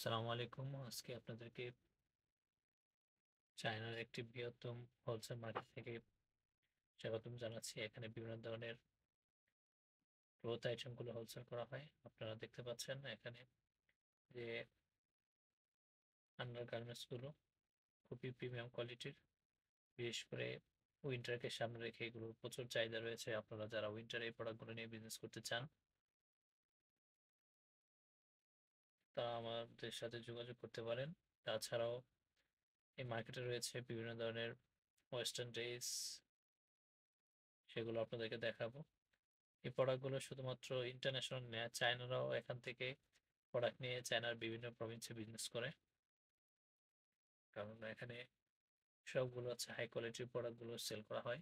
আসসালামু আলাইকুম। আজকে আপনাদেরকে চায়নার একটি বৃহত্তম হোলসেল মার্কেট থেকে স্বাগতম জানাচ্ছি। এখানে বিভিন্ন ধরনের ক্লথ আইটেমগুলো হোলসেল করা হয়। আপনারা দেখতে পাচ্ছেন এখানে যে আন্ডার গার্মেন্টসগুলো খুবই প্রিমিয়াম কোয়ালিটির। বিশেষ করে উইন্টারকে সামনে রেখে এগুলোর প্রচুর চাহিদা রয়েছে। আপনারা যারা উইন্টারে এই প্রোডাক্টগুলো নিয়ে বিজনেস করতে চান তারা আমাদের সাথে যোগাযোগ করতে পারেন। তাছাড়াও এই মার্কেটে রয়েছে বিভিন্ন ধরনের ওয়েস্টার্ন ড্রেস, সেগুলো আপনাদেরকে দেখাবো। এই প্রোডাক্টগুলো শুধুমাত্র ইন্টারন্যাশনাল না, চায়নারাও এখান থেকে প্রোডাক্ট নিয়ে চায়নার বিভিন্ন প্রভিন্সে বিজনেস করে। কারণ এখানে সবগুলো হচ্ছে হাই কোয়ালিটির প্রোডাক্টগুলো সেল করা হয়।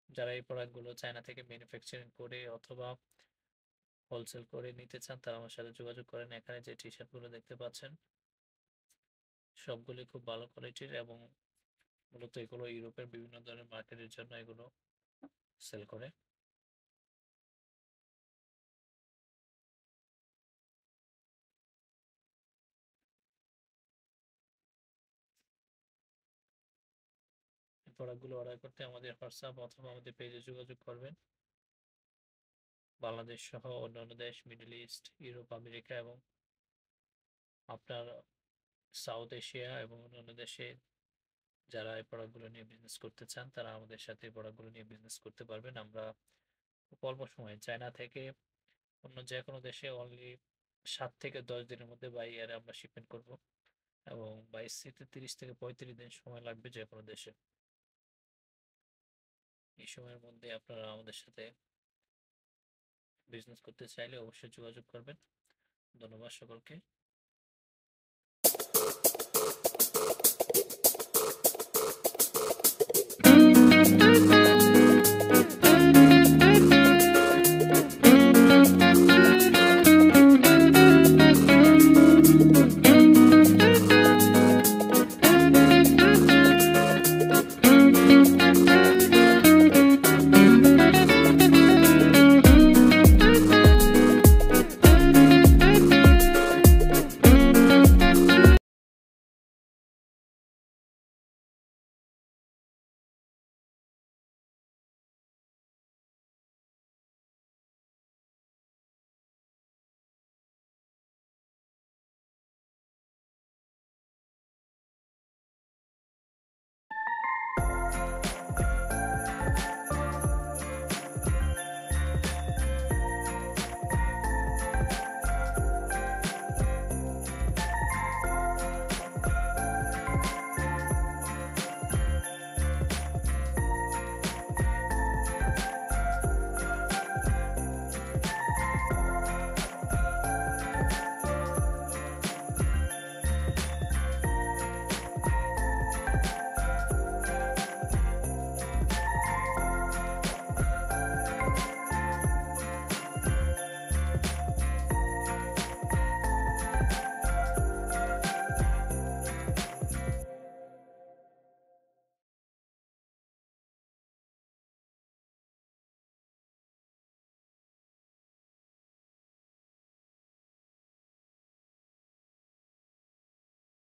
যারা এই প্রোডাক্টগুলো চায়না থেকে ম্যানুফ্যাকচারিং করে অথবা হোলসেল করে নিতে চান তারা আমার সাথে যোগাযোগ করেন। এখানে যে টি শার্টগুলো দেখতে পাচ্ছেন সবগুলি খুব ভালো কোয়ালিটির এবং মূলত এগুলো ইউরোপের বিভিন্ন ধরনের মার্কেটের জন্য এগুলো সেল করে। এই প্রোডাক্টগুলো অর্ডার করতে আমাদের হোয়াটসঅ্যাপ অথবা আমাদের পেজে যোগাযোগ করবেন। বাংলাদেশ সহ অন্যান্য দেশ, মিডল ইস্ট, ইউরোপ, আমেরিকা এবং আপনার সাউথ এশিয়া এবং অন্যান্য দেশে যারা এই প্রোডাক্টগুলো নিয়ে বিজনেস করতে চান তারা আমাদের সাথে এই প্রোডাক্টগুলো নিয়ে বিজনেস করতে পারবেন। আমরা খুব অল্প সময়ে চায়না থেকে অন্য যে কোনো দেশে অনলি 7 থেকে 10 দিনের মধ্যে বাই এয়ারে আমরা শিপমেন্ট করব এবং বাই সিতে 30 থেকে 35 দিন সময় লাগবে যে কোনো দেশে। এই সময়ের মধ্যে আপনারা আমাদের সাথে বিজনেস করতে চাইলে অবশ্যই যোগাযোগ করবেন। ধন্যবাদ সকলকে।